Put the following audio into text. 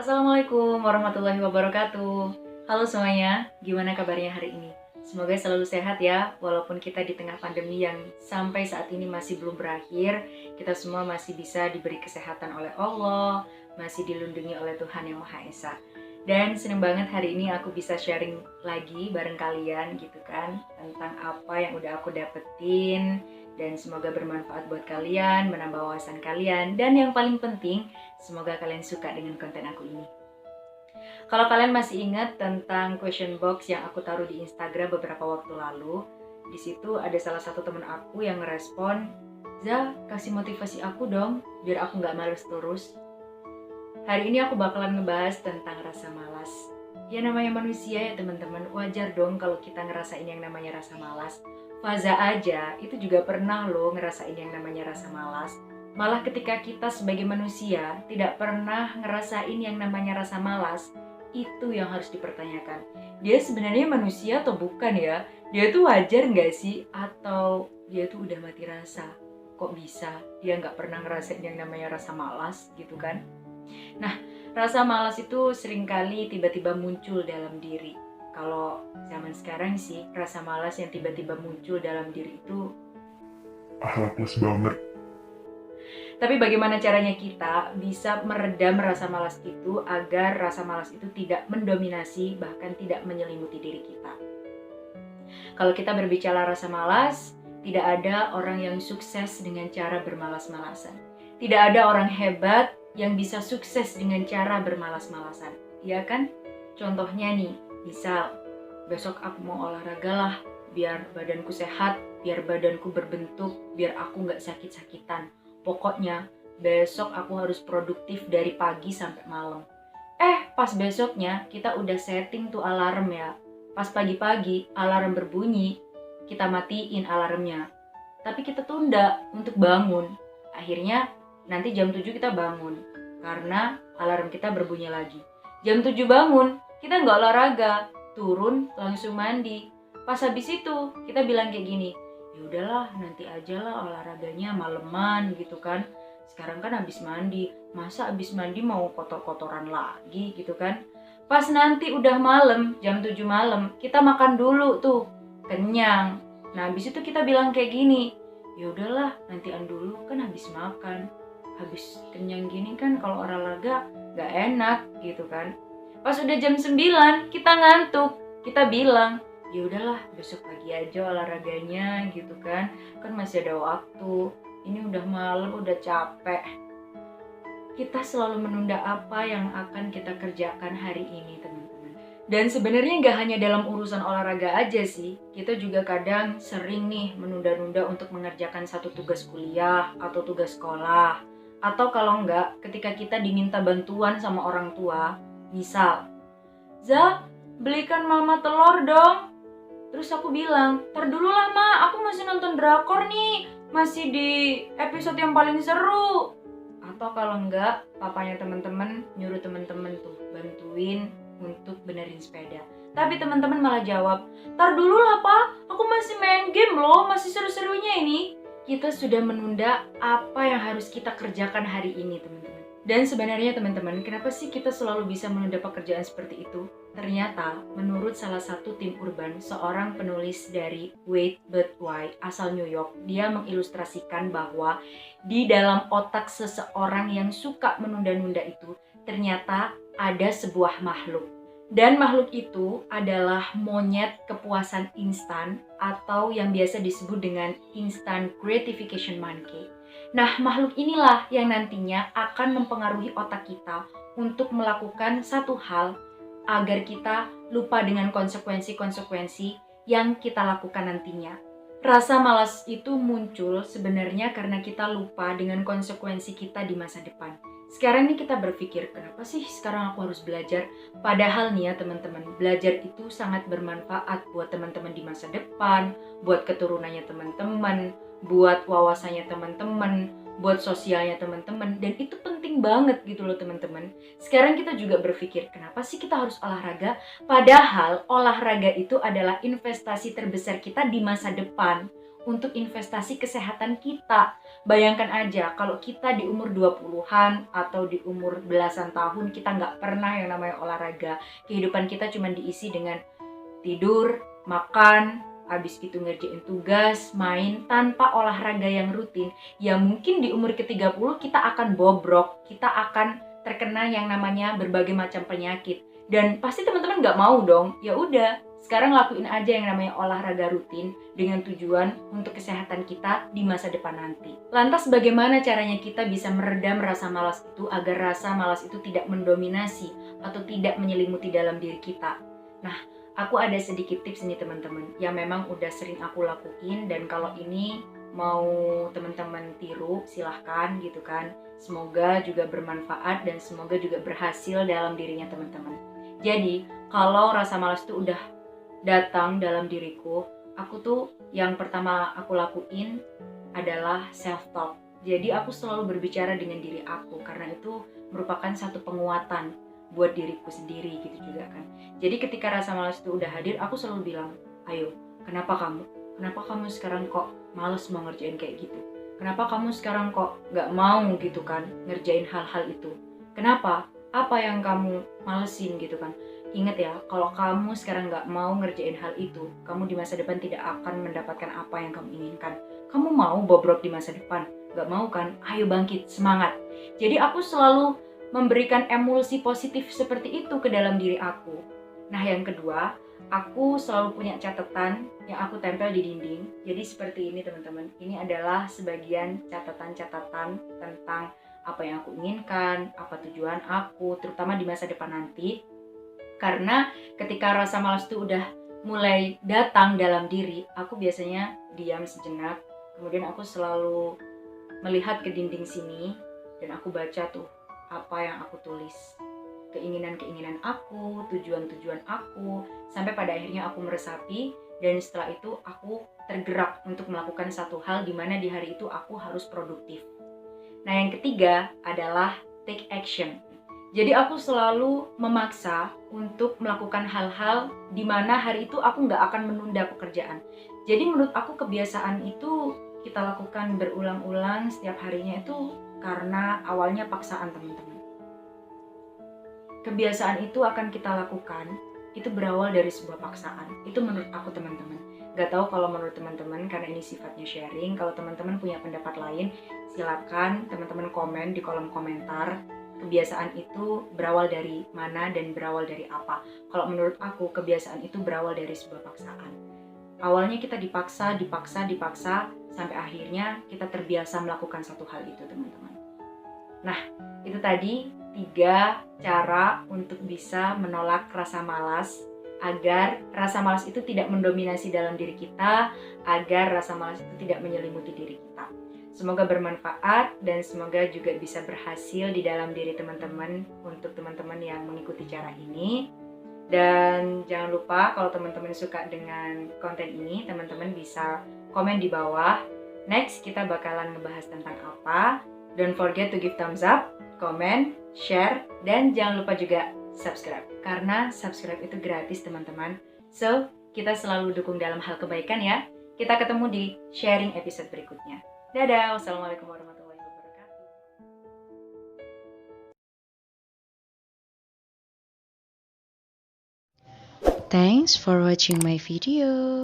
Assalamualaikum warahmatullahi wabarakatuh. Halo semuanya, gimana kabarnya hari ini? Semoga selalu sehat ya, walaupun kita di tengah pandemi yang sampai saat ini masih belum berakhir, kita semua masih bisa diberi kesehatan oleh Allah, masih dilindungi oleh Tuhan Yang Maha Esa. Dan seneng banget hari ini aku bisa sharing lagi bareng kalian gitu kan, tentang apa yang udah aku dapetin, dan semoga bermanfaat buat kalian, menambah wawasan kalian, dan yang paling penting, semoga kalian suka dengan konten aku ini. Kalau kalian masih ingat tentang question box yang aku taruh di Instagram beberapa waktu lalu, di situ ada salah satu teman aku yang ngerespon, "Za, kasih motivasi aku dong, biar aku nggak males terus." Hari ini aku bakalan ngebahas tentang rasa malas. Ya namanya manusia ya teman-teman, wajar dong kalau kita ngerasain yang namanya rasa malas. Faza aja itu juga pernah loh ngerasain yang namanya rasa malas. Malah ketika kita sebagai manusia tidak pernah ngerasain yang namanya rasa malas, itu yang harus dipertanyakan. Dia sebenarnya manusia atau bukan ya? Dia tuh wajar nggak sih? Atau dia tuh udah mati rasa? Kok bisa dia nggak pernah ngerasain yang namanya rasa malas gitu kan? Nah, rasa malas itu seringkali tiba-tiba muncul dalam diri. Kalau zaman sekarang sih, rasa malas yang tiba-tiba muncul dalam diri itu. Plus banget. Tapi bagaimana caranya kita bisa meredam rasa malas itu agar rasa malas itu tidak mendominasi, bahkan tidak menyelimuti diri kita. Kalau kita berbicara rasa malas, tidak ada orang yang sukses dengan cara bermalas-malasan. Tidak ada orang hebat yang bisa sukses dengan cara bermalas-malasan. Iya kan? Contohnya nih, misal besok aku mau olahraga lah, biar badanku sehat, biar badanku berbentuk, biar aku nggak sakit-sakitan. Pokoknya besok aku harus produktif dari pagi sampai malam. Pas besoknya kita udah setting tuh alarm ya. Pas pagi-pagi alarm berbunyi, kita matiin alarmnya. Tapi kita tunda untuk bangun. Akhirnya nanti jam 7 kita bangun karena alarm kita berbunyi lagi. Jam 7 bangun, kita nggak olahraga, turun langsung mandi. Pas habis itu kita bilang kayak gini, ya udahlah nanti aja lah olahraganya maleman gitu kan. Sekarang kan habis mandi, masa habis mandi mau kotor-kotoran lagi gitu kan. Pas nanti udah malam, jam 7 malam, kita makan dulu tuh, kenyang. Nah habis itu kita bilang kayak gini, ya udahlah nantian dulu kan habis makan. Habis kenyang gini kan kalau olahraga gak enak gitu kan. Pas udah jam 9 kita ngantuk, kita bilang, ya udahlah besok pagi aja olahraganya gitu kan. Kan masih ada waktu. Ini udah malam, udah capek. Kita selalu menunda apa yang akan kita kerjakan hari ini, teman-teman. Dan sebenarnya nggak hanya dalam urusan olahraga aja sih. Kita juga kadang sering nih menunda-nunda untuk mengerjakan satu tugas kuliah atau tugas sekolah. Atau kalau enggak, ketika kita diminta bantuan sama orang tua, misal, "Za, belikan mama telur dong." Terus aku bilang, "Ntar dulu lah ma, aku masih nonton drakor nih. Masih di episode yang paling seru." Atau kalau enggak, papanya teman-teman nyuruh teman-teman tuh bantuin untuk benerin sepeda. Tapi teman-teman malah jawab, "Ntar dulu lah pa, aku masih main game loh, masih seru-serunya ini." Kita sudah menunda apa yang harus kita kerjakan hari ini, teman-teman. Dan sebenarnya teman-teman, kenapa sih kita selalu bisa menunda pekerjaan seperti itu? Ternyata, menurut salah satu tim urban, seorang penulis dari Wait But Why asal New York, dia mengilustrasikan bahwa di dalam otak seseorang yang suka menunda-nunda itu, ternyata ada sebuah makhluk. Dan makhluk itu adalah monyet kepuasan instan atau yang biasa disebut dengan instant gratification monkey. Nah, makhluk inilah yang nantinya akan mempengaruhi otak kita untuk melakukan satu hal agar kita lupa dengan konsekuensi-konsekuensi yang kita lakukan nantinya. Rasa malas itu muncul sebenarnya karena kita lupa dengan konsekuensi kita di masa depan. Sekarang ini kita berpikir, kenapa sih sekarang aku harus belajar? Padahal nih ya teman-teman, belajar itu sangat bermanfaat buat teman-teman di masa depan, buat keturunannya teman-teman, buat wawasannya teman-teman, buat sosialnya teman-teman, dan itu penting banget gitu loh teman-teman. Sekarang kita juga berpikir, kenapa sih kita harus olahraga? Padahal olahraga itu adalah investasi terbesar kita di masa depan. untuk investasi kesehatan kita. Bayangkan aja kalau kita di umur 20-an atau di umur belasan tahun kita nggak pernah yang namanya olahraga. Kehidupan kita cuma diisi dengan tidur, makan, habis itu ngerjain tugas, main tanpa olahraga yang rutin. Ya mungkin di umur ke-30 kita akan bobrok, kita akan terkena yang namanya berbagai macam penyakit. Dan pasti teman-teman nggak mau dong. Ya udah, sekarang lakuin aja yang namanya olahraga rutin dengan tujuan untuk kesehatan kita di masa depan nanti. Lantas bagaimana caranya kita bisa meredam rasa malas itu agar rasa malas itu tidak mendominasi atau tidak menyelimuti dalam diri kita? Nah, aku ada sedikit tips nih teman-teman yang memang udah sering aku lakuin, dan kalau ini mau teman-teman tiru silahkan gitu kan. Semoga juga bermanfaat dan semoga juga berhasil dalam dirinya teman-teman. Jadi kalau rasa malas itu udah datang dalam diriku, aku tuh yang pertama aku lakuin adalah self talk. Jadi aku selalu berbicara dengan diri aku karena itu merupakan satu penguatan buat diriku sendiri gitu juga kan. Jadi ketika rasa malas itu udah hadir, aku selalu bilang, ayo, kenapa kamu sekarang kok males mau ngerjain kayak gitu? Kenapa kamu sekarang kok gak mau gitu kan ngerjain hal-hal itu? Kenapa? Apa yang kamu malesin gitu kan? Ingat ya, kalau kamu sekarang gak mau ngerjain hal itu, kamu di masa depan tidak akan mendapatkan apa yang kamu inginkan. Kamu mau bobrok di masa depan? Gak mau kan? Ayo bangkit, semangat. Jadi aku selalu memberikan emulsi positif seperti itu ke dalam diri aku. Nah yang kedua, aku selalu punya catatan yang aku tempel di dinding. Jadi seperti ini teman-teman, ini adalah sebagian catatan-catatan tentang apa yang aku inginkan, apa tujuan aku, terutama di masa depan nanti. Karena ketika rasa malas itu udah mulai datang dalam diri, aku biasanya diam sejenak. Kemudian aku selalu melihat ke dinding sini dan aku baca tuh apa yang aku tulis. Keinginan-keinginan aku, tujuan-tujuan aku, sampai pada akhirnya aku meresapi, dan setelah itu aku tergerak untuk melakukan satu hal di mana di hari itu aku harus produktif. Nah yang ketiga adalah take action. Jadi aku selalu memaksa untuk melakukan hal-hal di mana hari itu aku nggak akan menunda pekerjaan. Jadi menurut aku kebiasaan itu kita lakukan berulang-ulang setiap harinya itu karena awalnya paksaan teman-teman. Kebiasaan itu akan kita lakukan, itu berawal dari sebuah paksaan. Itu menurut aku teman-teman. Gak tahu kalau menurut teman-teman, karena ini sifatnya sharing. Kalau teman-teman punya pendapat lain, silakan teman-teman komen di kolom komentar. Kebiasaan itu berawal dari mana dan berawal dari apa. Kalau menurut aku, kebiasaan itu berawal dari sebuah paksaan. Awalnya kita dipaksa, sampai akhirnya kita terbiasa melakukan satu hal itu teman-teman. Nah, itu tadi 3 cara untuk bisa menolak rasa malas, agar rasa malas itu tidak mendominasi dalam diri kita, agar rasa malas itu tidak menyelimuti diri kita. Semoga bermanfaat dan semoga juga bisa berhasil di dalam diri teman-teman untuk teman-teman yang mengikuti cara ini. Dan jangan lupa kalau teman-teman suka dengan konten ini, teman-teman bisa komen di bawah. Next kita bakalan ngebahas tentang apa. Don't forget to give thumbs up, comment, share, dan jangan lupa juga subscribe. Karena subscribe itu gratis teman-teman. So, kita selalu dukung dalam hal kebaikan ya. Kita ketemu di sharing episode berikutnya. Dadah, wassalamualaikum warahmatullahi wabarakatuh. Thanks for watching my video.